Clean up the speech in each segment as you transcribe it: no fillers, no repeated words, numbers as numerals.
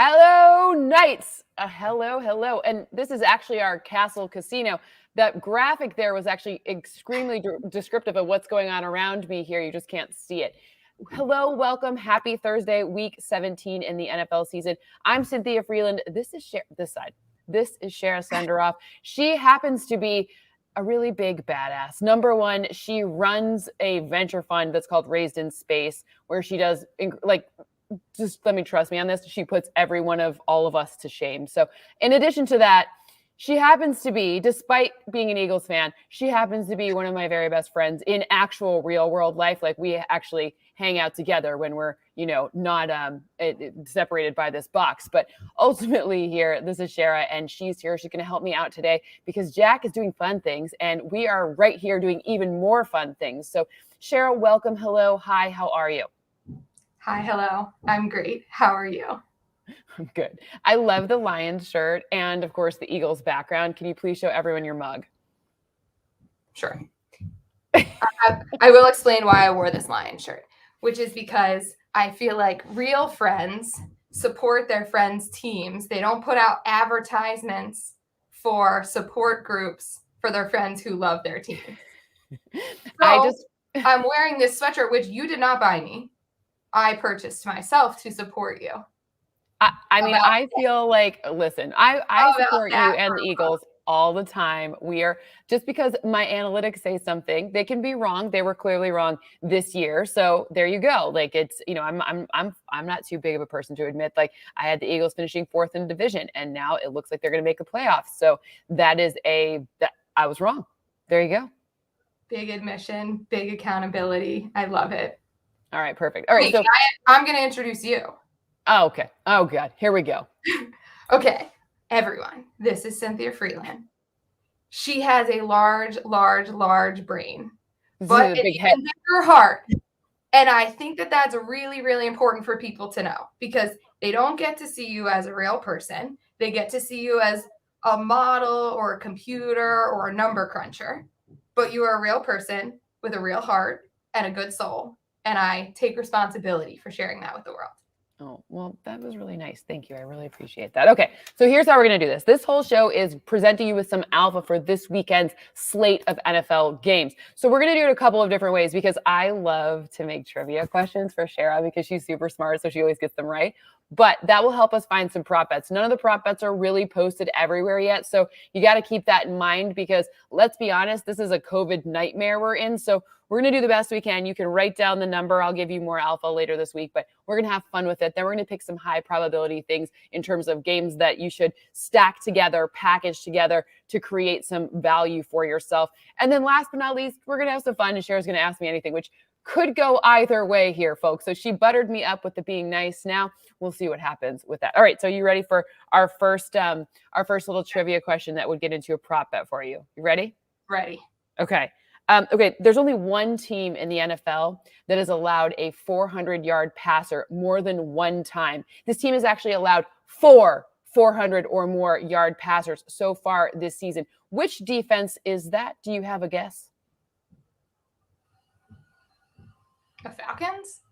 Hello, Knights. Hello. And this is actually our Castle Casino. That graphic there was actually extremely descriptive of what's going on around me here. You just can't see it. Hello, welcome. Happy Thursday, week 17 in the NFL season. I'm Cynthia Frelund. This is this side. This is Shara Senderoff. She happens to be a really big badass. Number one, she runs a venture fund that's called Raised in Space, where she does just let me trust me on this. She puts every one of all of us to shame. So in addition to that, she happens to be, despite being an Eagles fan, she happens to be one of my very best friends in actual real world life. Like we actually hang out together when we're, not separated by this box. But ultimately here, this is Shara and she's here. She's going to help me out today because Jack is doing fun things and we are right here doing even more fun things. So Shara, welcome. Hello. Hi. How are you? Hi, hello. I'm great. How are you? I'm good. I love the Lions shirt and, of course, the Eagles background. Can you please show everyone your mug? Sure. I will explain why I wore this Lions shirt, which is because I feel like real friends support their friends' teams. They don't put out advertisements for support groups for their friends who love their team. So I'm wearing this sweatshirt, which you did not buy me. I purchased myself to support you. I feel like, listen, I support you and the Eagles all the time. We are, just because my analytics say something, they can be wrong. They were clearly wrong this year. So there you go. Like it's, I'm not too big of a person to admit, like I had the Eagles finishing fourth in the division and now it looks like they're going to make the playoffs. So that I was wrong. There you go. Big admission, big accountability. I love it. All right, perfect. All right, so I'm going to introduce you. Oh, okay. Oh, God. Here we go. Okay, everyone. This is Cynthia Frelund. She has a large brain, but it's a bigger heart. And I think that that's really, really important for people to know because they don't get to see you as a real person. They get to see you as a model or a computer or a number cruncher. But you are a real person with a real heart and a good soul. And I take responsibility for sharing that with the world. Oh, well, that was really nice. Thank you. I really appreciate that. Okay, so here's how we're going to do this. This whole show is presenting you with some alpha for this weekend's slate of NFL games. So we're going to do it a couple of different ways because I love to make trivia questions for Shara because she's super smart, so she always gets them right. But that will help us find some prop bets. None of the prop bets are really posted everywhere yet. So you got to keep that in mind because let's be honest, this is a COVID nightmare we're in. So we're going to do the best we can. You can write down the number. I'll give you more alpha later this week, but we're going to have fun with it. Then we're going to pick some high probability things in terms of games that you should stack together, package together to create some value for yourself. And then last but not least, we're going to have some fun and Shara's going to ask me anything, which could go either way here, folks. So she buttered me up with the being nice. Now we'll see what happens with that. All right. So you ready for our first little trivia question that would get into a prop bet for you? You ready? Ready. Okay. There's only one team in the NFL that has allowed a 400-yard passer more than one time. This team has actually allowed 400 or more yard passers so far this season. Which defense is that? Do you have a guess? The Falcons?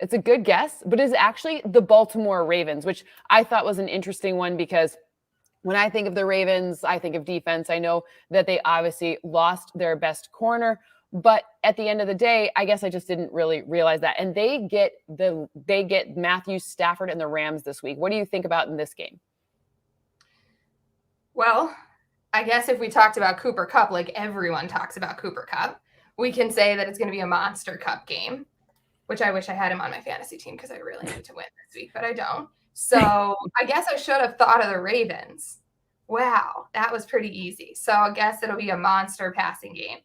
It's a good guess, but it's actually the Baltimore Ravens, which I thought was an interesting one because when I think of the Ravens, I think of defense. I know that they obviously lost their best corner, but at the end of the day, I guess I just didn't really realize that. And they get Matthew Stafford and the Rams this week. What do you think about in this game? Well, I guess if we talked about Cooper Kupp, like everyone talks about Cooper Kupp, we can say that it's going to be a monster Kupp game, which I wish I had him on my fantasy team because I really need to win this week, but I don't. So I guess I should have thought of the Ravens. Wow, that was pretty easy. So I guess it'll be a monster passing game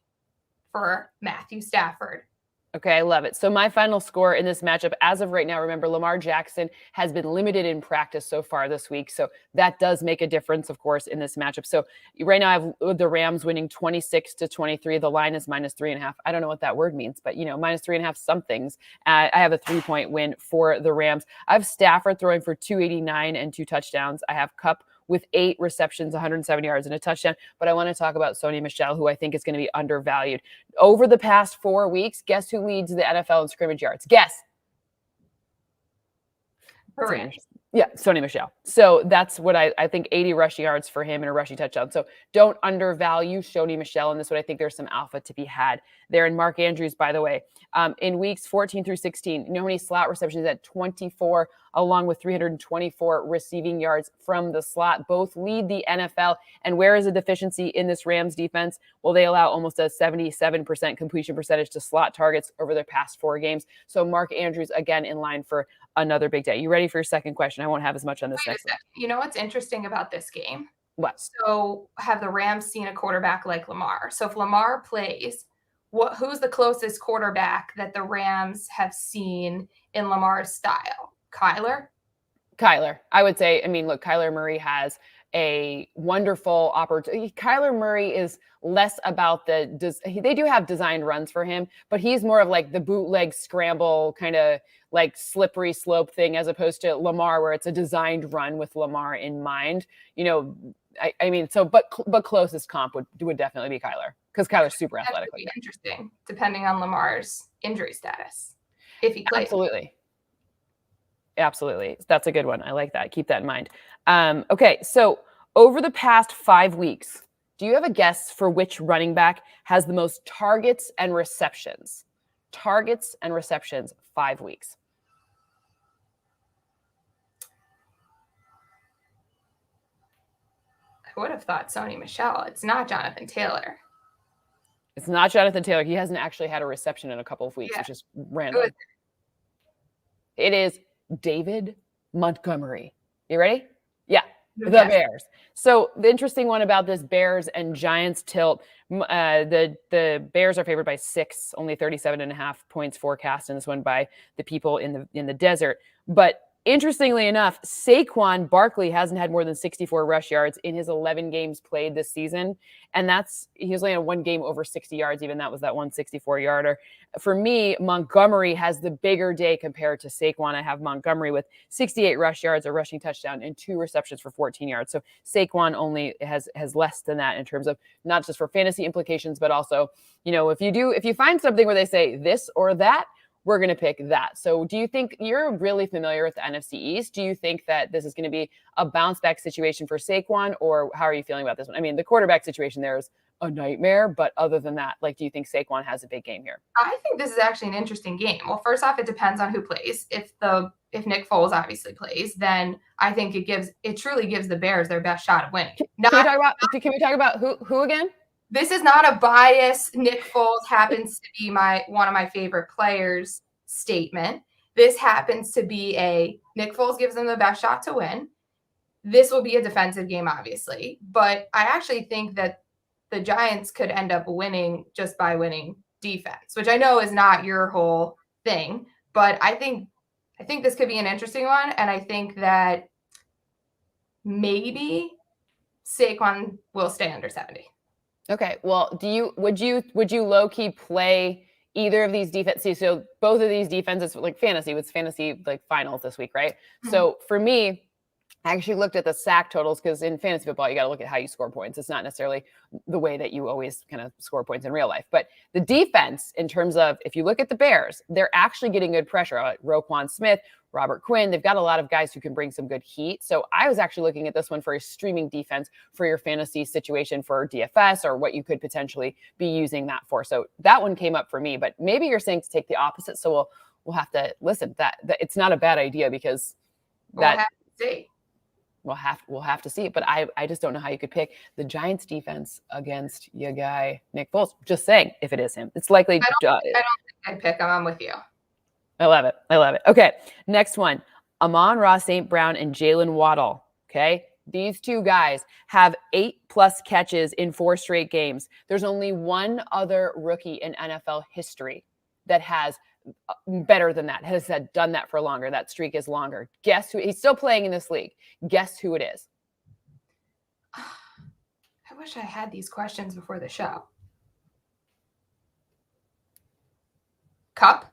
for Matthew Stafford. Okay, I love it. So my final score in this matchup, as of right now, remember, Lamar Jackson has been limited in practice so far this week. So that does make a difference, of course, in this matchup. So right now I have the Rams winning 26-23. The line is -3.5. I don't know what that word means, but, -3.5 some things. I have a 3-point win for the Rams. I have Stafford throwing for 289 and 2 touchdowns. I have Kupp with 8 receptions, 170 yards, and a touchdown. But I want to talk about Sony Michel, who I think is going to be undervalued. Over the past 4 weeks, guess who leads the NFL in scrimmage yards? Guess. The Rams. Yeah, Sony Michel. So that's what I think 80 rushing yards for him and a rushing touchdown. So don't undervalue Sony Michel in this one. I think there's some alpha to be had there. And Mark Andrews, by the way, in weeks 14 through 16, you know how many slot receptions at 24, along with 324 receiving yards from the slot. Both lead the NFL. And where is a deficiency in this Rams defense? Well, they allow almost a 77% completion percentage to slot targets over their past 4 games. So Mark Andrews, again, in line for another big day. You ready for your second question? I won't have as much on this next one. You know what's interesting about this game? What? So have the Rams seen a quarterback like Lamar? So if Lamar plays, who's the closest quarterback that the Rams have seen in Lamar's style? Kyler? I would say, I mean, look, Kyler Murray has a wonderful opportunity. Kyler Murray is less about they do have designed runs for him, but he's more of like the bootleg scramble kind of like slippery slope thing, as opposed to Lamar, where it's a designed run with Lamar in mind. You know, I mean, so, but closest comp would definitely be Kyler, because Kyler's super athletic. Like interesting, depending on Lamar's injury status, if he plays. Absolutely. That's a good one. I like that. Keep that in mind. Okay, so over the past 5 weeks, do you have a guess for which running back has the most targets and receptions? Targets and receptions, 5 weeks. I would have thought Sony Michel. It's not Jonathan Taylor. It's not Jonathan Taylor. He hasn't actually had a reception in a couple of weeks, which is random. It is David Montgomery. You ready? Yeah. The Bears. So the interesting one about this Bears and Giants tilt, the Bears are favored by 6, only 37.5 points forecast in this one by the people in the desert. But interestingly enough, Saquon Barkley hasn't had more than 64 rush yards in his 11 games played this season. And he was only on 1 game over 60 yards. Even that was that 164 yarder. For me, Montgomery has the bigger day compared to Saquon. I have Montgomery with 68 rush yards, a rushing touchdown, and 2 receptions for 14 yards. So Saquon only has less than that in terms of not just for fantasy implications, but also, you know, if you find something where they say this or that, we're going to pick that. So do you think, you're really familiar with the NFC East, do you think that this is going to be a bounce back situation for Saquon, or how are you feeling about this one? I mean, the quarterback situation there is a nightmare, but other than that, like, do you think Saquon has a big game here? I think this is actually an interesting game. Well, first off, it depends on who plays. If Nick Foles obviously plays, then I think it truly gives the Bears their best shot of winning. Can we talk about who again? This is not a bias. Nick Foles happens to be one of my favorite players statement. This happens to be a Nick Foles gives them the best shot to win. This will be a defensive game, obviously, but I actually think that the Giants could end up winning just by winning defense, which I know is not your whole thing, but I think this could be an interesting one, and I think that maybe Saquon will stay under 70. Okay. Well, would you low key play either of these defenses? So both of these defenses, like fantasy like finals this week, right? Mm-hmm. So for me, I actually looked at the sack totals, because in fantasy football, you got to look at how you score points. It's not necessarily the way that you always kind of score points in real life. But the defense, in terms of, if you look at the Bears, they're actually getting good pressure. Roquan Smith, Robert Quinn, they've got a lot of guys who can bring some good heat. So I was actually looking at this one for a streaming defense for your fantasy situation for DFS, or what you could potentially be using that for. So that one came up for me, but maybe you're saying to take the opposite. So we'll have to listen. That it's not a bad idea, because we'll have to see. We'll have to see it, but I just don't know how you could pick the Giants defense against your guy Nick Foles. Just saying, if it is him, it's likely. I don't think I'd pick him. I'm with you. I love it. Okay, next one: Amon-Ra St. Brown and Jalen Waddle. Okay, these two guys have 8+ catches in 4 straight games. There's only one other rookie in NFL history that has better than that, has done that for longer. That streak is longer. Guess who? He's still playing in this league. Guess who it is? I wish I had these questions before the show. Cup?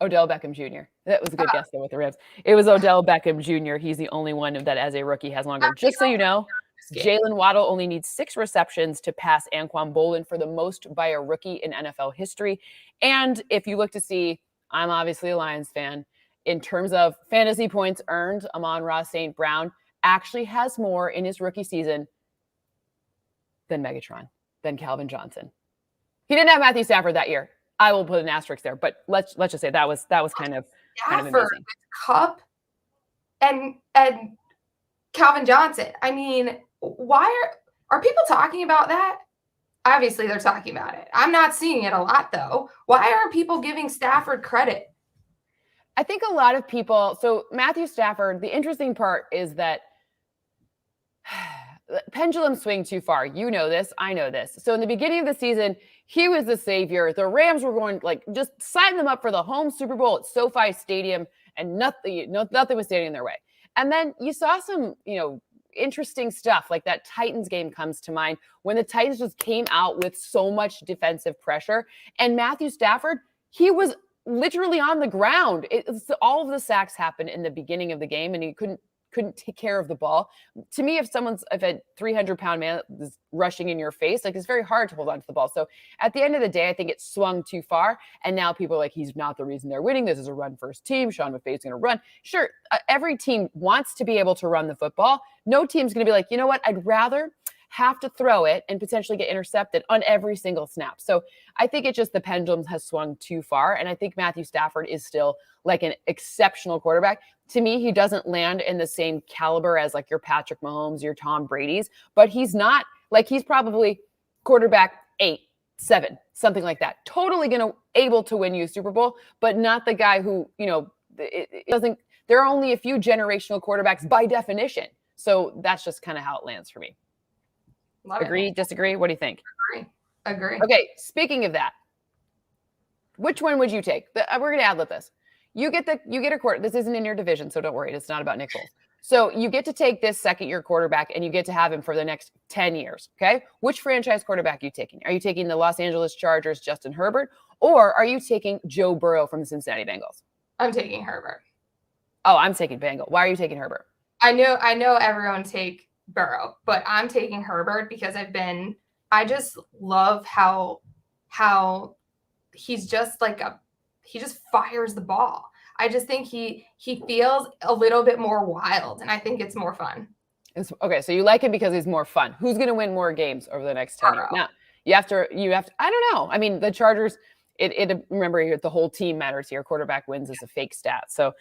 Odell Beckham Jr. That was a good guess though with the Rams. It was Odell Beckham Jr. He's the only one that as a rookie has longer. Just so you know, Jalen Waddle only needs 6 receptions to pass Anquan Boldin for the most by a rookie in NFL history. And if you look to see, I'm obviously a Lions fan. in terms of fantasy points earned, Amon-Ra St. Brown actually has more in his rookie season than Megatron, than Calvin Johnson. He didn't have Matthew Stafford that year. I will put an asterisk there, but let's just say that was kind of amazing. Kupp and Calvin Johnson. I mean, why are people talking about that? Obviously, they're talking about it. I'm not seeing it a lot, though. Why aren't people giving Stafford credit? I think a lot of people, so Matthew Stafford, the interesting part is that pendulums swing too far. You know this. I know this. So in the beginning of the season, he was the savior. The Rams were going just sign them up for the home Super Bowl at SoFi Stadium, and nothing was standing in their way. And then you saw some, interesting stuff like that Titans game comes to mind when the Titans just came out with so much defensive pressure, and Matthew Stafford, he was literally on the ground. All of the sacks happened in the beginning of the game, and he couldn't take care of the ball. To me, if a 300-pound man is rushing in your face, it's very hard to hold on to the ball. So at the end of the day, I think it swung too far. And now people are like, he's not the reason they're winning. This is a run-first team. Sean McVay's going to run. Sure, every team wants to be able to run the football. No team's going to be like, you know what? I'd rather have to throw it and potentially get intercepted on every single snap. So I think the pendulum has swung too far. And I think Matthew Stafford is still an exceptional quarterback. To me, he doesn't land in the same caliber as your Patrick Mahomes, your Tom Brady's, but he's not he's probably quarterback 8, 7, something like that. Totally able to win you a Super Bowl, but not the guy who, it doesn't, there are only a few generational quarterbacks by definition. So that's just kind of how it lands for me. Agree, disagree? What do you think? Agree. Okay, speaking of that, which one would you take? We're going to ad-lib this. You get a quarter. This isn't in your division, so don't worry. It's not about Nick Foles. So you get to take this second-year quarterback, and you get to have him for the next 10 years, okay? Which franchise quarterback are you taking? Are you taking the Los Angeles Chargers, Justin Herbert, or are you taking Joe Burrow from the Cincinnati Bengals? I'm taking Herbert. Oh, I'm taking Bengal. Why are you taking Herbert? I know everyone take Burrow, but I'm taking Herbert because I just love how he's just he just fires the ball. I just think he feels a little bit more wild, and I think it's more fun. Okay, so you like him because he's more fun. Who's going to win more games over the next 10 years? Now, you have to, I don't know. I mean, the Chargers, remember, the whole team matters here. Quarterback wins is a fake stat. So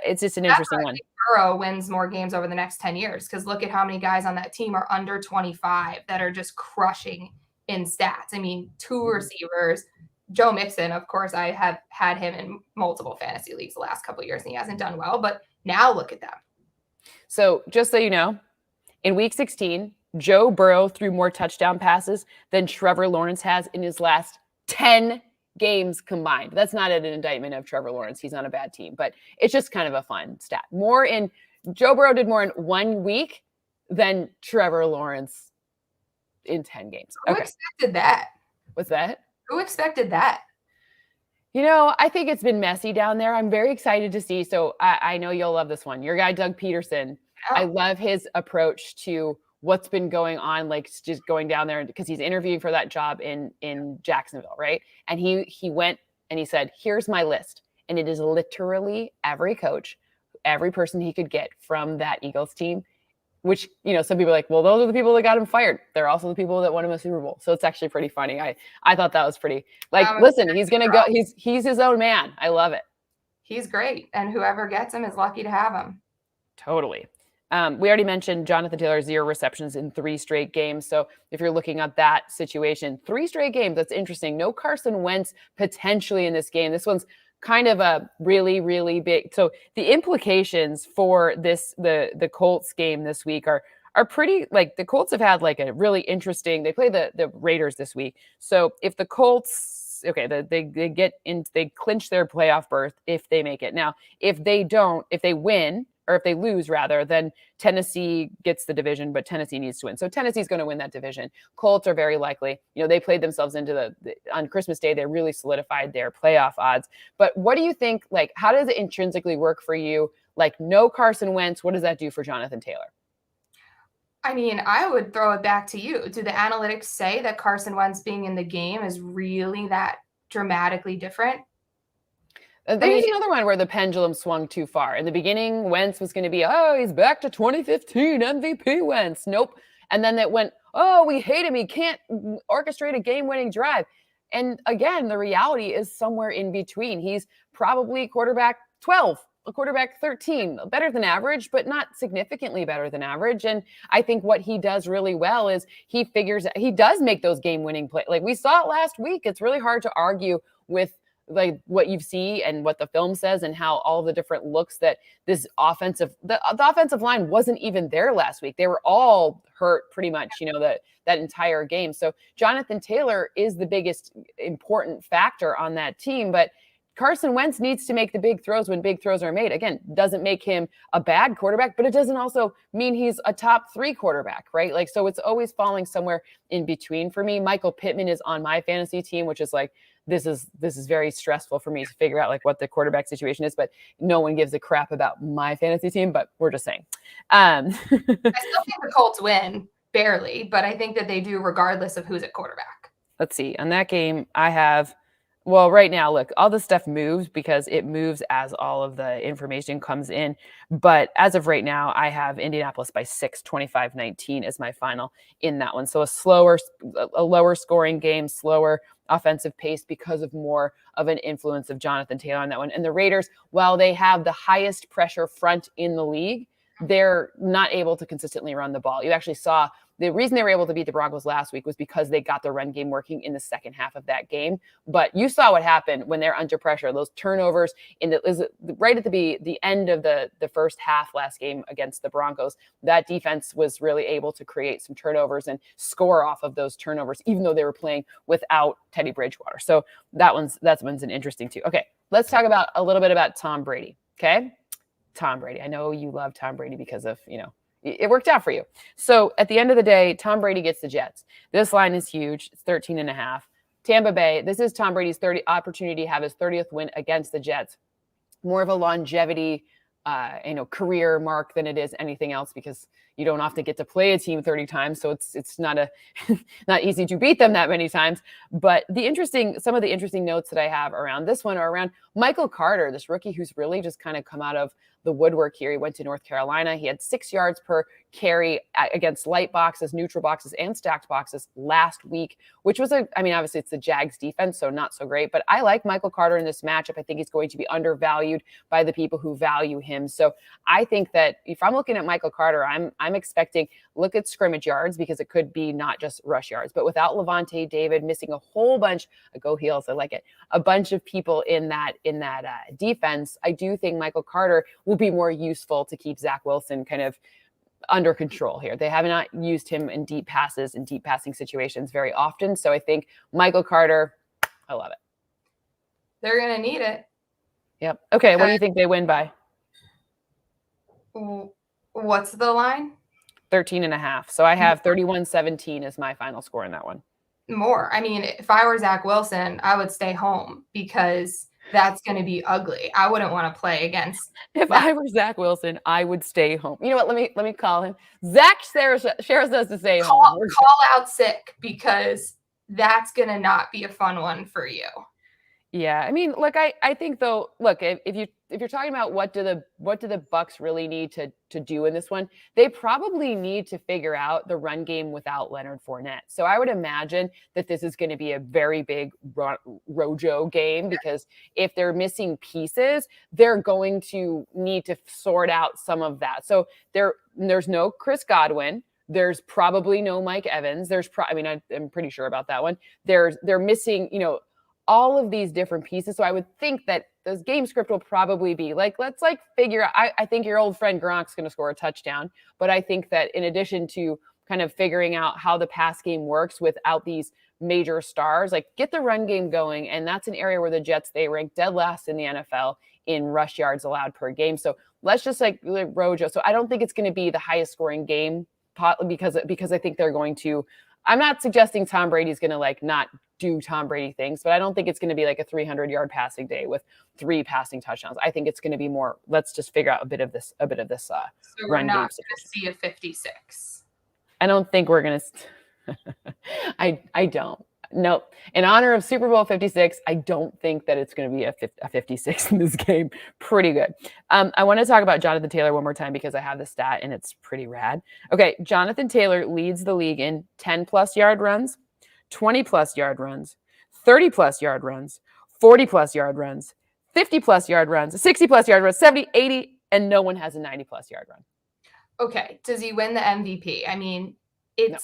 it's just an interesting one. Burrow wins more games over the next 10 years because look at how many guys on that team are under 25 that are just crushing in stats. I mean, 2 receivers. Joe Mixon, of course, I have had him in multiple fantasy leagues the last couple of years, and he hasn't done well. But now look at them. So just so you know, in Week 16, Joe Burrow threw more touchdown passes than Trevor Lawrence has in his last 10 games combined. That's not an indictment of Trevor Lawrence. He's on a bad team, but it's just kind of a fun stat. Joe Burrow did more in 1 week than Trevor Lawrence in 10 games. Who expected that? What's that? Who expected that? I think it's been messy down there. I'm very excited to see. So I know you'll love this one. Your guy, Doug Peterson. Yeah. I love his approach to what's been going on, just going down there because he's interviewing for that job in Jacksonville, right? And he went and he said, here's my list. And it is literally every coach, every person he could get from that Eagles team, which, some people are like, well, those are the people that got him fired. They're also the people that won him a Super Bowl. So it's actually pretty funny. I thought that was pretty, listen, he's going to go, he's his own man. I love it. He's great. And whoever gets him is lucky to have him. Totally. We already mentioned Jonathan Taylor, 0 receptions in 3 straight games. So if you're looking at that situation, 3 straight games, that's interesting. No Carson Wentz potentially in this game. This one's kind of a really, really big. So the implications for the Colts game this week are pretty, the Colts have had a really interesting, they play the Raiders this week. So if the Colts, they clinch their playoff berth if they make it. Now, if they win, or if they lose rather, then Tennessee gets the division, but Tennessee needs to win. So Tennessee's going to win that division. Colts are very likely, they played themselves into on Christmas Day, they really solidified their playoff odds. But what do you think, how does it intrinsically work for you? No Carson Wentz, what does that do for Jonathan Taylor? I mean, I would throw it back to you. Do the analytics say that Carson Wentz being in the game is really that dramatically different? There's another one where the pendulum swung too far. In the beginning, Wentz was going to be, oh, he's back to 2015 MVP Wentz. Nope. And then it went, oh, we hate him. He can't orchestrate a game-winning drive. And again, the reality is somewhere in between. He's probably quarterback 12, a quarterback 13, better than average, but not significantly better than average. And I think what he does really well is he does make those game-winning plays. Like we saw it last week. It's really hard to argue with like what you see and what the film says and how all the different looks that this the offensive line wasn't even there last week. They were all hurt pretty much, that entire game. So Jonathan Taylor is the biggest important factor on that team, but Carson Wentz needs to make the big throws when big throws are made. Again, doesn't make him a bad quarterback, but it doesn't also mean he's a top 3 quarterback, right? Like, so it's always falling somewhere in between for me. Michael Pittman is on my fantasy team, which is like, this is very stressful for me to figure out like what the quarterback situation is, but no one gives a crap about my fantasy team, but we're just saying. I still think the Colts win barely, but I think that they do regardless of who's at quarterback. Let's see. On that game, I have, well, right now, look, all this stuff moves because it moves as all of the information comes in. But as of right now, I have Indianapolis by 6, 25-19 as my final in that one. So a lower scoring game, slower offensive pace because of more of an influence of Jonathan Taylor on that one. And the Raiders, while they have the highest pressure front in the league, they're not able to consistently run the ball. You actually saw the reason they were able to beat the Broncos last week was because they got the run game working in the second half of that game. But you saw what happened when they're under pressure. Those turnovers right at the end of the first half last game against the Broncos. That defense was really able to create some turnovers and score off of those turnovers, even though they were playing without Teddy Bridgewater. So that one's an interesting too. Okay, let's talk about a little bit about Tom Brady. Okay, Tom Brady. I know you love Tom Brady because of it worked out for you. So at the end of the day, Tom Brady gets the Jets. This line is huge. It's 13.5. Tampa Bay, this is Tom Brady's opportunity to have his 30th win against the Jets. More of a longevity, career mark than it is anything else because you don't often get to play a team 30 times. So it's not not easy to beat them that many times. But some of the interesting notes that I have around this one are around Michael Carter, this rookie who's really just kind of come out of the woodwork here. He went to North Carolina. He had 6 yards per carry against light boxes, neutral boxes, and stacked boxes last week, which was obviously it's the Jags defense, so not so great. But I like Michael Carter in this matchup. I think he's going to be undervalued by the people who value him. So I think that if I'm looking at Michael Carter, I'm expecting look at scrimmage yards because it could be not just rush yards, but without Levante David missing a whole bunch, go Heels, I like it, a bunch of people in that defense, I do think Michael Carter will be more useful to keep Zach Wilson kind of under control here. They have not used him in deep passes and deep passing situations very often. So I think Michael Carter, I love it. They're going to need it. Yep. Okay. What do you think they win by? What's the line? 13.5. So I have 31-17 as my final score in that one. More. I mean, if I were Zach Wilson, I would stay home because that's going to be ugly. I wouldn't want to play against. If I were Zach Wilson, I would stay home. You know what? Let me call him. Zach Shara says to stay home. Call out sick because that's going to not be a fun one for you. Yeah, I mean, look, I think though, look, if you're talking about what do the Bucs really need to do in this one, they probably need to figure out the run game without Leonard Fournette. So I would imagine that this is going to be a very big Rojo game because if they're missing pieces, they're going to need to sort out some of that. So there's no Chris Godwin. There's probably no Mike Evans. I'm pretty sure about that one. They're missing, all of these different pieces. So I would think that this game script will probably be let's figure out, I think your old friend Gronk's going to score a touchdown, but I think that in addition to kind of figuring out how the pass game works without these major stars, get the run game going. And that's an area where the Jets, they rank dead last in the NFL in rush yards allowed per game. So let's just Rojo. So I don't think it's going to be the highest scoring game because I think they're going to, I'm not suggesting Tom Brady's going to not do Tom Brady things, but I don't think it's going to be a 300-yard passing day with 3 passing touchdowns. I think it's going to be more, let's just figure out a bit of this so run game. We're not going to see a 56. I don't think we're going to, I don't. Nope. In honor of Super Bowl 56, I don't think that it's going to be a 56 in this game. Pretty good. I want to talk about Jonathan Taylor one more time because I have the stat and it's pretty rad. Okay, Jonathan Taylor leads the league in 10-plus yard runs, 20-plus yard runs, 30-plus yard runs, 40-plus yard runs, 50-plus yard runs, 60-plus yard runs, 70, 80, and no one has a 90-plus yard run. Okay, does he win the MVP? I mean, No.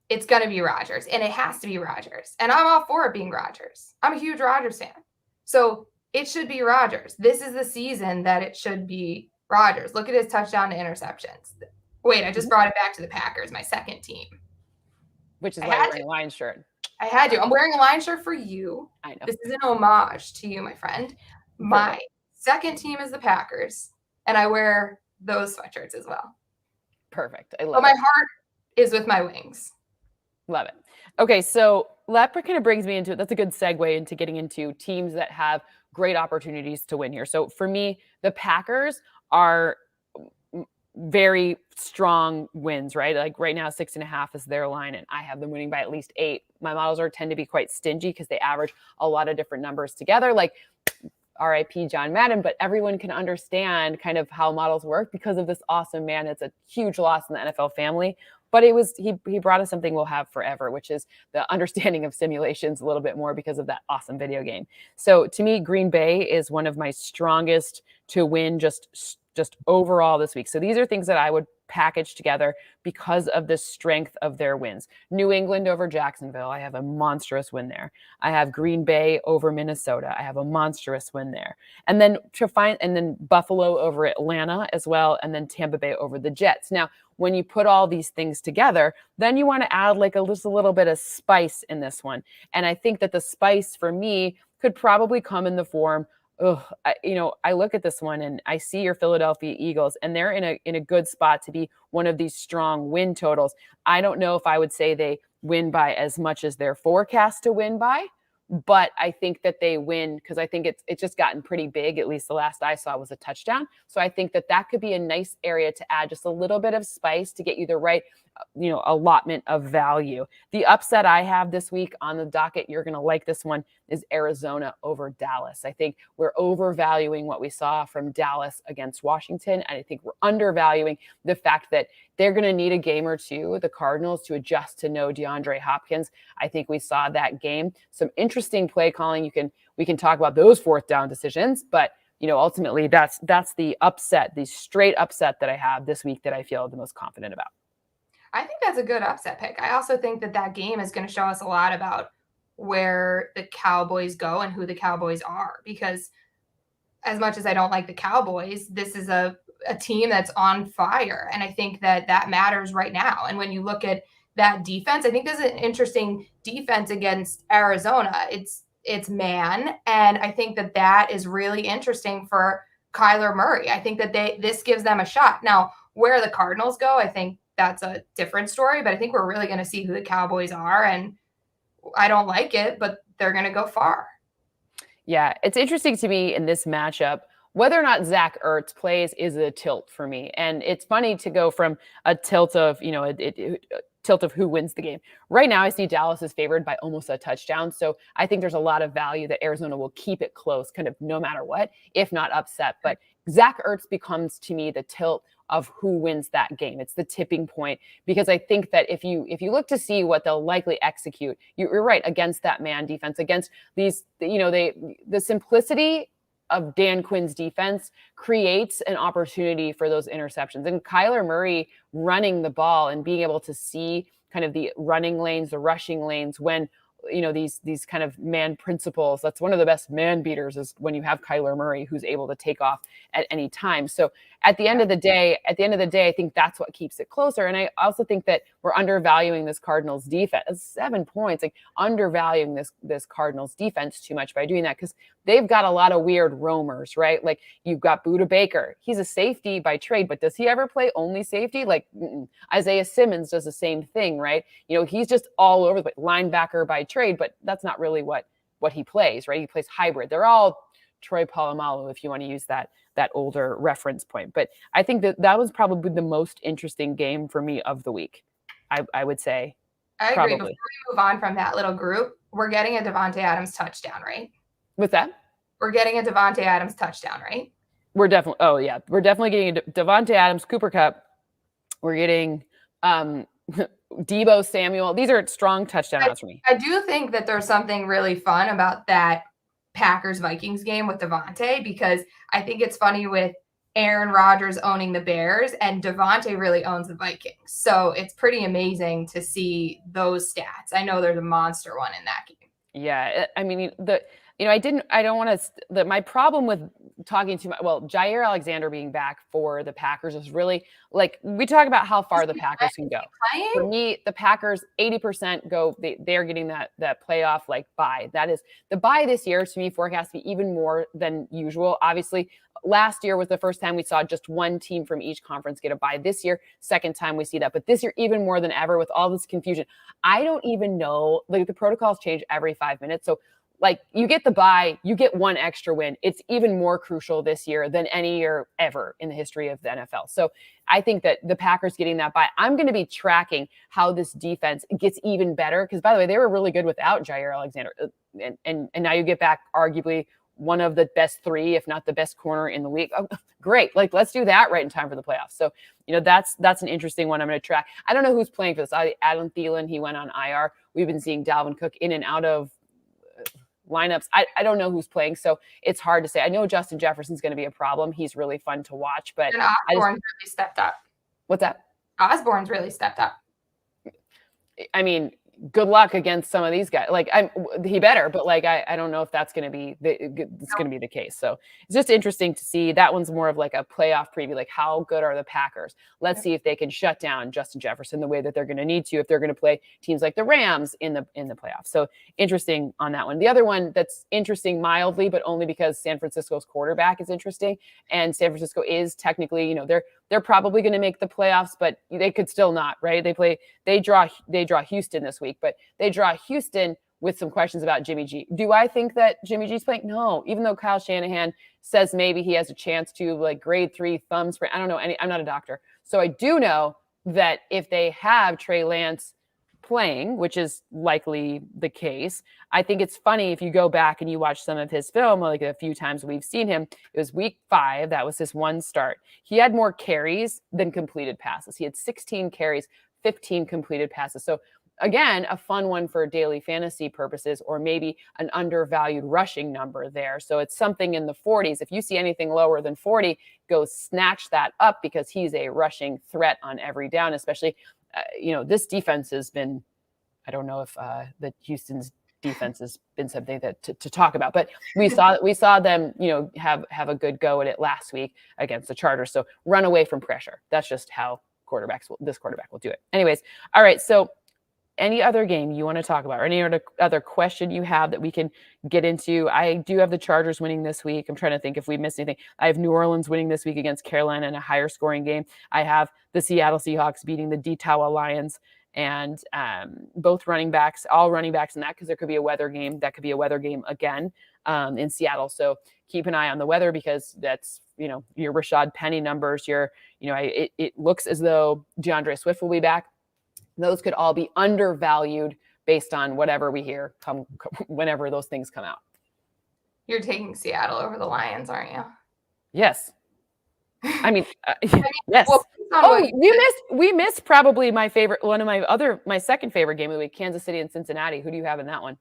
it's going to be Rodgers, and it has to be Rodgers. And I'm all for it being Rodgers. I'm a huge Rodgers fan. So it should be Rodgers. This is the season that it should be Rodgers. Look at his touchdown to interceptions. Wait, I just brought it back to the Packers, my second team. Which is why you're wearing a Lions shirt. I had to. I'm wearing a Lions shirt for you. I know. This is an homage to you, my friend. My second team is the Packers, and I wear those sweatshirts as well. Perfect. I love it. But my heart is with my wings. Love it. Okay, so that kind of brings me into it. That's a good segue into getting into teams that have great opportunities to win here. So for me, the Packers are very strong wins, right? Like right now, 6.5 is their line, and I have them winning by at least 8. My models tend to be quite stingy because they average a lot of different numbers together. Like RIP John Madden, but everyone can understand kind of how models work because of this awesome man. It's a huge loss in the NFL family. But he brought us something we'll have forever, which is the understanding of simulations a little bit more because of that awesome video game. So to me, Green Bay is one of my strongest to win just overall this week. So these are things that I would package together because of the strength of their wins. New England over Jacksonville, I have a monstrous win there. I have Green Bay over Minnesota. I have a monstrous win there. And then Buffalo over Atlanta as well, and then Tampa Bay over the Jets. Now, when you put all these things together, then you want to add like just a little bit of spice in this one. And I think that the spice for me could probably come in the form I look at this one and I see your Philadelphia Eagles, and they're in a good spot to be one of these strong win totals. I don't know if I would say they win by as much as their forecast to win by, but I think that they win because I think it's just gotten pretty big. At least the last I saw was a touchdown. So I think that could be a nice area to add just a little bit of spice to get you the right allotment of value. The upset I have this week on the docket, you're going to like this one, is Arizona over Dallas. I think we're overvaluing what we saw from Dallas against Washington. And I think we're undervaluing the fact that they're going to need a game or two, the Cardinals, to adjust to no DeAndre Hopkins. I think we saw that game. Some interesting play calling. We can talk about those fourth down decisions, but ultimately that's the upset, the straight upset that I have this week that I feel the most confident about. I think that's a good upset pick. I also think that game is going to show us a lot about where the Cowboys go and who the Cowboys are, because as much as I don't like the Cowboys, this is a team that's on fire. And I think that matters right now. And when you look at that defense, I think there's an interesting defense against Arizona. It's man. And I think that is really interesting for Kyler Murray. I think that this gives them a shot. Now, where the Cardinals go, I think that's a different story, but I think we're really going to see who the Cowboys are. And I don't like it, but they're going to go far. Yeah, it's interesting to me in this matchup, whether or not Zach Ertz plays is a tilt for me. And it's funny to go from a tilt of, tilt of who wins the game. Right now, I see Dallas is favored by almost a touchdown. So I think there's a lot of value that Arizona will keep it close, kind of no matter what, if not upset. But Zach Ertz becomes, to me, the tilt of who wins that game. It's the tipping point, because I think that if you look to see what they'll likely execute, you're right, against that man defense, against these, the simplicity of Dan Quinn's defense creates an opportunity for those interceptions. And Kyler Murray running the ball and being able to see kind of the running lanes, the rushing lanes when these kind of man principles. That's one of the best man beaters, is when you have Kyler Murray who's able to take off at any time. So at the end of the day, I think that's what keeps it closer. And I also think that we're undervaluing this Cardinals defense. 7 points, like undervaluing this Cardinals defense too much by doing that, because they've got a lot of weird roamers, right? Like you've got Budda Baker. He's a safety by trade, but does he ever play only safety? Like Isaiah Simmons does the same thing, right? He's just all over the place, linebacker by trade, but that's not really what he plays, right? He plays hybrid. They're all Troy Polamalu, if you want to use that older reference point. But I think that was probably the most interesting game for me of the week, I would say. I agree. Probably. Before we move on from that little group, we're getting a Davante Adams touchdown, right? What's that? We're getting a Davante Adams touchdown, right? We're definitely getting a Davante Adams, Cooper Kupp. We're getting Deebo Samuel. These are strong touchdown odds for me. I do think that there's something really fun about that Packers-Vikings game with Davante, because I think it's funny with Aaron Rodgers owning the Bears and Davante really owns the Vikings. So it's pretty amazing to see those stats. I know there's a monster one in that game. Yeah, I mean, I don't want to, my problem with talking too much, Jair Alexander being back for the Packers is really, like, we talk about how far the Packers can go. For me, the Packers, 80% go, they're getting that playoff, like, bye. That is, the bye this year, to me, forecast to be even more than usual. Obviously, last year was the first time we saw just one team from each conference get a bye. This year, second time we see that. But this year, even more than ever, with all this confusion, I don't even know, like, the protocols change every 5 minutes. So, like, you get the bye, you get one extra win. It's even more crucial this year than any year ever in the history of the NFL. So I think that the Packers getting that bye, I'm going to be tracking how this defense gets even better. Because, by the way, they were really good without Jair Alexander. And now you get back arguably one of the best three, if not the best corner in the league. Oh, great. Like, let's do that right in time for the playoffs. So, that's an interesting one I'm going to track. I don't know who's playing for this. Adam Thielen, he went on IR. We've been seeing Dalvin Cook in and out of lineups. I don't know who's playing, so it's hard to say. I know Justin Jefferson's going to be a problem. He's really fun to watch, but and Osborne's really stepped up. What's that? Osborne's really stepped up. I mean, good luck against some of these guys. Like, he better, but like, I don't know if that's going to be the case. So it's just interesting to see. That one's more of like a playoff preview. Like, how good are the Packers? Let's see if they can shut down Justin Jefferson the way that they're going to need to if they're going to play teams like the Rams in the playoffs. So interesting on that one. The other one that's interesting mildly, but only because San Francisco's quarterback is interesting, and San Francisco is technically, they're probably going to make the playoffs, but they could still not, right? They draw Houston this week, but they draw Houston with some questions about Jimmy G. Do I think that Jimmy G's playing? No, even though Kyle Shanahan says maybe he has a chance to, like, grade 3 thumb sprain. I don't know. I'm not a doctor. So I do know that if they have Trey Lance playing, which is likely the case, I think it's funny if you go back and you watch some of his film, like a few times we've seen him. It was week 5. That was his one start. He had more carries than completed passes. He had 16 carries, 15 completed passes. So again, a fun one for daily fantasy purposes, or maybe an undervalued rushing number there. So it's something in the 40s. If you see anything lower than 40, go snatch that up, because he's a rushing threat on every down, especially, this defense has been, I don't know if the Houston's defense has been something that to talk about, but we saw them, have a good go at it last week against the Chargers. So run away from pressure. That's just how this quarterback will do it. Anyways. All right. So any other game you want to talk about, or any other question you have that we can get into? I do have the Chargers winning this week. I'm trying to think if we missed anything. I have New Orleans winning this week against Carolina in a higher scoring game. I have the Seattle Seahawks beating the Detroit Lions, and both running backs, all running backs in that, because there could be a weather game. That could be a weather game again in Seattle. So keep an eye on the weather, because that's, your Rashad Penny numbers. It looks as though DeAndre Swift will be back. Those could all be undervalued based on whatever we hear whenever those things come out. You're taking Seattle over the Lions, aren't you? Yes. I mean, yes. Well, we missed probably my second favorite game of the week, Kansas City and Cincinnati. Who do you have in that one?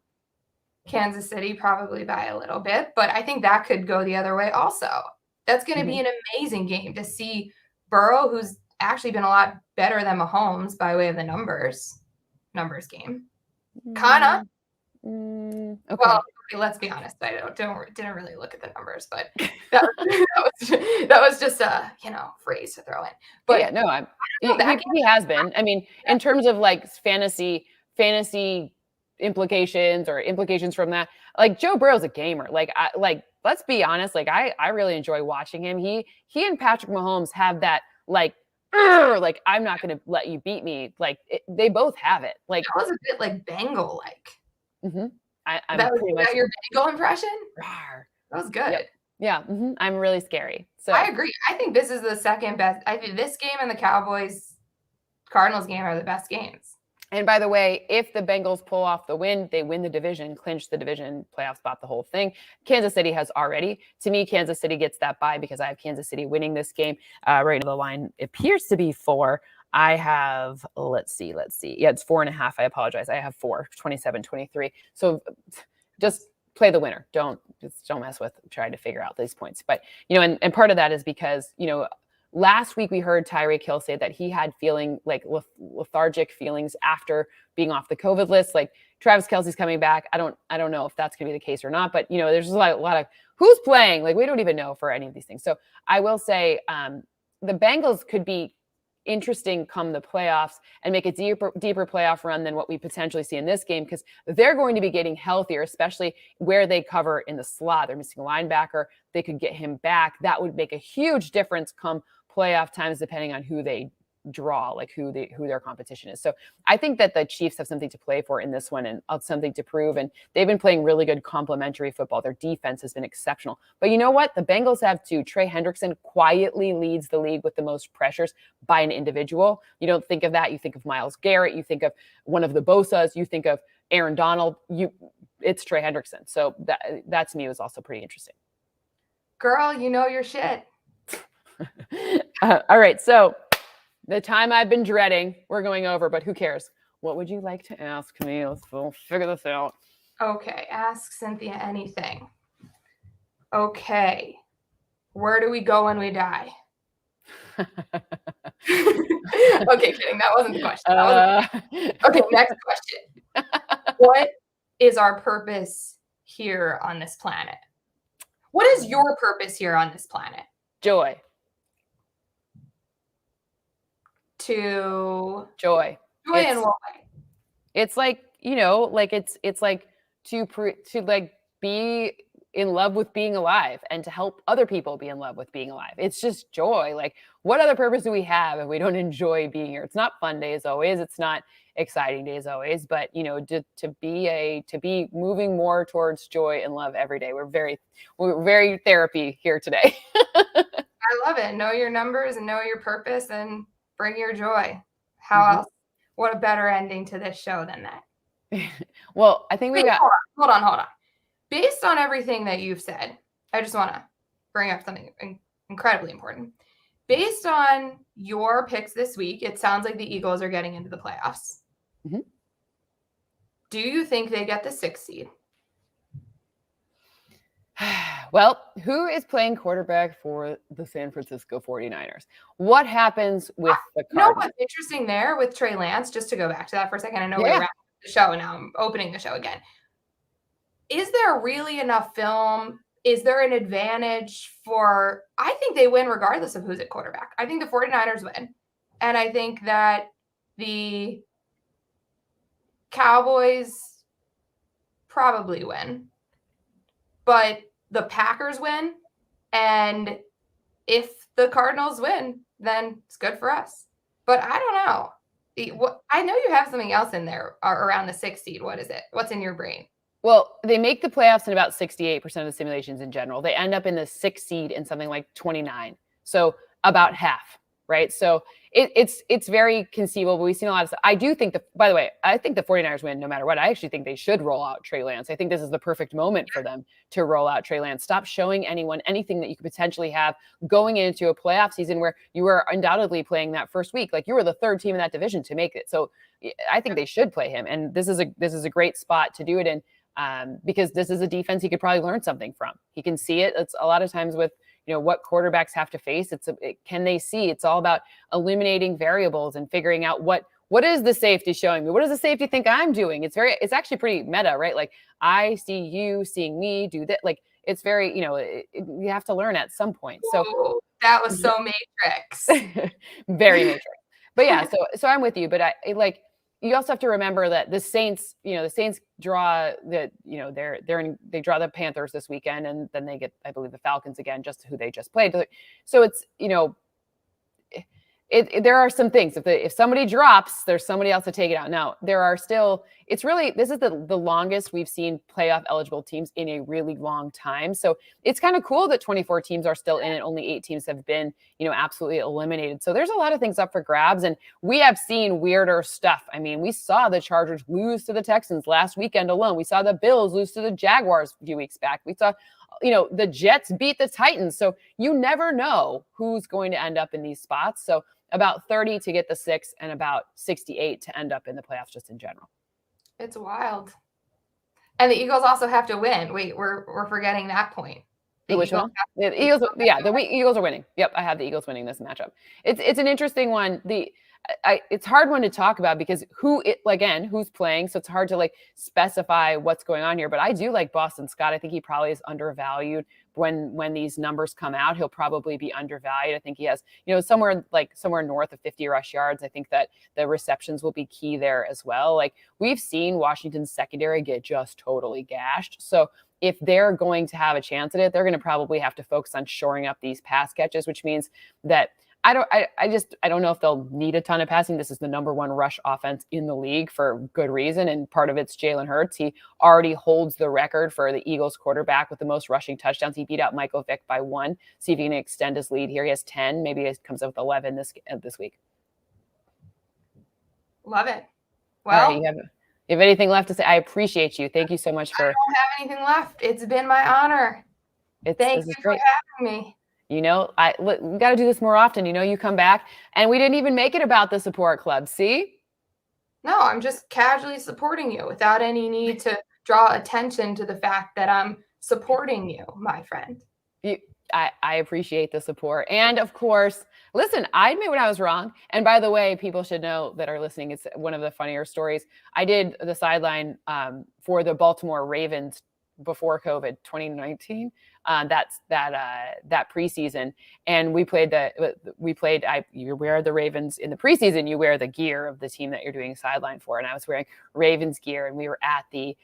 Kansas City, probably by a little bit, but I think that could go the other way also. That's going to be an amazing game to see Burrow, who's actually been a lot better than Mahomes by way of the numbers game. Kinda. Okay. Well, let's be honest. I didn't really look at the numbers, but that was just a phrase to throw in. But yeah, no, he has been. I mean, in terms of like fantasy implications or implications from that, like, Joe Burrow's a gamer. Let's be honest. Like, I really enjoy watching him. He and Patrick Mahomes have that, like I'm not going to let you beat me. Like, they both have it. Like, that was a bit like Bengal-like. Mm-hmm. That was your Bengal impression? Rawr. That was good. Yeah. Mm-hmm. I'm really scary. So I agree. I think this is the second best. I think this game and the Cowboys-Cardinals game are the best games. And by the way, if the Bengals pull off the win, they win the division, clinch the division, playoff spot, the whole thing. Kansas City has already. To me, Kansas City gets that bye because I have Kansas City winning this game. Right now, the line appears to be 4. I have, let's see. Yeah, it's 4.5. I apologize. I have 4, 27-23. So just play the winner. Don't mess with trying to figure out these points. But, and part of that is because, last week we heard Tyreek Hill say that he had feeling like lethargic feelings after being off the COVID list. Like Travis Kelce's coming back. I don't know if that's going to be the case or not, but there's a lot of who's playing. Like we don't even know for any of these things. So I will say the Bengals could be interesting come the playoffs and make a deeper playoff run than what we potentially see in this game, because they're going to be getting healthier, especially where they cover in the slot. They're missing a linebacker. They could get him back. That would make a huge difference come playoff times, depending on who they draw, like who their competition is. So I think that the Chiefs have something to play for in this one and something to prove. And they've been playing really good complementary football. Their defense has been exceptional. But you know what? The Bengals have too. Trey Hendrickson quietly leads the league with the most pressures by an individual. You don't think of that. You think of Myles Garrett. You think of one of the Bosas. You think of Aaron Donald. It's Trey Hendrickson. So that to me was also pretty interesting. Girl, you know your shit. All right. So the time I've been dreading, we're going over, but who cares? What would you like to ask me? We'll figure this out. Okay. Ask Cynthia anything. Okay. Where do we go when we die? Okay, kidding. That wasn't the question. Okay, next question. What is our purpose here on this planet? What is your purpose here on this planet? Joy. Joy and why? It's like, it's like to like be in love with being alive and to help other people be in love with being alive. It's just joy. Like, what other purpose do we have if we don't enjoy being here? It's not fun days always. It's not exciting days always, but to be moving more towards joy and love every day. We're very therapy here today. I love it. Know your numbers and know your purpose and bring your joy. How else? What a better ending to this show than that. Well, I think Hold on. Based on everything that you've said, I just want to bring up something incredibly important. Based on your picks this week, it sounds like the Eagles are getting into the playoffs. Mm-hmm. Do you think they get the 6th seed? Well, who is playing quarterback for the San Francisco 49ers? What happens with the Cardinals? You know what's interesting there with Trey Lance, just to go back to that for a second, I know we're wrapping up the show and now I'm opening the show again. Is there really enough film? Is there an advantage I think they win regardless of who's at quarterback. I think the 49ers win. And I think that the Cowboys probably win. But the Packers win. And if the Cardinals win, then it's good for us. But I don't know. I know you have something else in there around the 6th seed. What is it? What's in your brain? Well, they make the playoffs in about 68% of the simulations in general. They end up in the 6th seed in something like 29. So about half, right? So it's very conceivable. We've seen a lot of stuff. I do think by the way, I think the 49ers win no matter what. I actually think they should roll out Trey Lance. I think this is the perfect moment for them to roll out Trey Lance. Stop showing anyone anything that you could potentially have going into a playoff season where you were undoubtedly playing that first week. Like, you were the 3rd team in that division to make it. So I think they should play him. And this is a great spot to do it in. Because this is a defense he could probably learn something from. He can see it. It's a lot of times with, what quarterbacks have to face. Can they see? It's all about eliminating variables and figuring out what is the safety showing me? What does the safety think I'm doing? It's actually pretty meta, right? Like, I see you seeing me do that. Like, it's very, you have to learn at some point. So that was so Matrix. Very Matrix. But yeah, so I'm with you, but you also have to remember that the Saints draw they draw the Panthers this weekend, and then they get, I believe, the Falcons again, just who they just played. So it's, there are some things. If somebody drops, there's somebody else to take it out. Now, there are still, this is the longest we've seen playoff eligible teams in a really long time. So it's kind of cool that 24 teams are still in it. Only 8 teams have been, absolutely eliminated. So there's a lot of things up for grabs, and we have seen weirder stuff. I mean, we saw the Chargers lose to the Texans last weekend alone. We saw the Bills lose to the Jaguars a few weeks back. We saw the Jets beat the Titans. So you never know who's going to end up in these spots. So about 30 to get the 6 and about 68 to end up in the playoffs just in general. It's wild. And the Eagles also have to win. Wait, we're forgetting that point. Which one? The Eagles, the Eagles are winning. Yep, I have the Eagles winning this matchup. It's an interesting one. It's hard one to talk about because who's playing, so it's hard to specify what's going on here. But I do like Boston Scott. I think he probably is undervalued. When these numbers come out, he'll probably be undervalued. I think he has, somewhere north of 50 rush yards. I think that the receptions will be key there as well. We've seen Washington's secondary get just totally gashed. So if they're going to have a chance at it, they're going to probably have to focus on shoring up these pass catches, which means that I don't know if they'll need a ton of passing. This is the number 1 rush offense in the league for good reason. And part of it's Jalen Hurts. He already holds the record for the Eagles quarterback with the most rushing touchdowns. He beat out Michael Vick by 1. See if he can extend his lead here. He has 10. Maybe he comes up with 11 this week. Love it. Well, right, you have anything left to say? I appreciate you. Thank you so much for. I don't have anything left. It's been my honor. Thank you for having me. We got to do this more often. You come back and we didn't even make it about the support club. See? No, I'm just casually supporting you without any need to draw attention to the fact that I'm supporting you, my friend. I appreciate the support. And of course, listen, I admit when I was wrong. And by the way, people should know that are listening, it's one of the funnier stories. I did the sideline for the Baltimore Ravens before COVID 2019. That's that preseason, and we played. You wear the Ravens in the preseason. You wear the gear of the team that you're doing sideline for, and I was wearing Ravens gear, and we were at the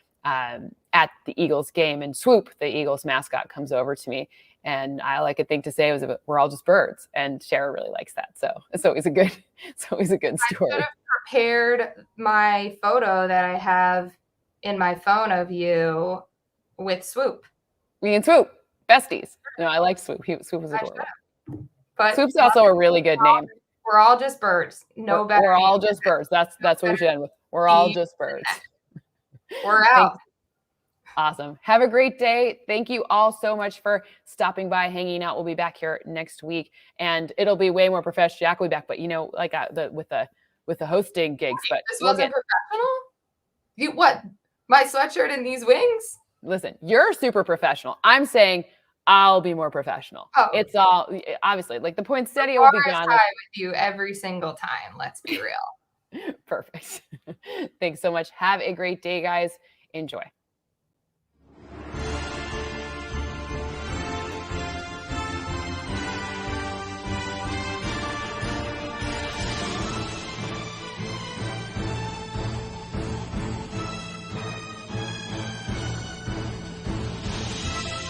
Eagles game, and Swoop, the Eagles mascot, comes over to me, and all I could think to say was, "We're all just birds," and Shara really likes that, so it's always a good story. I could have prepared my photo that I have in my phone of you with Swoop. Me and Swoop. Besties. No, I like Swoop. Swoop was adorable. But Swoop's also a really good name. We're all just birds. We're all just birds. That's what we should end with. We're all just birds. We're out. Awesome. Have a great day. Thank you all so much for stopping by, hanging out. We'll be back here next week, and it'll be way more professional. Jack will be back, but with the hosting gigs. But this wasn't professional. What? My sweatshirt and these wings? Listen, you're super professional. I'm saying I'll be more professional. Oh. It's all obviously the poinsettia will be gone. With you every single time. Let's be real. Perfect. Thanks so much. Have a great day, guys. Enjoy.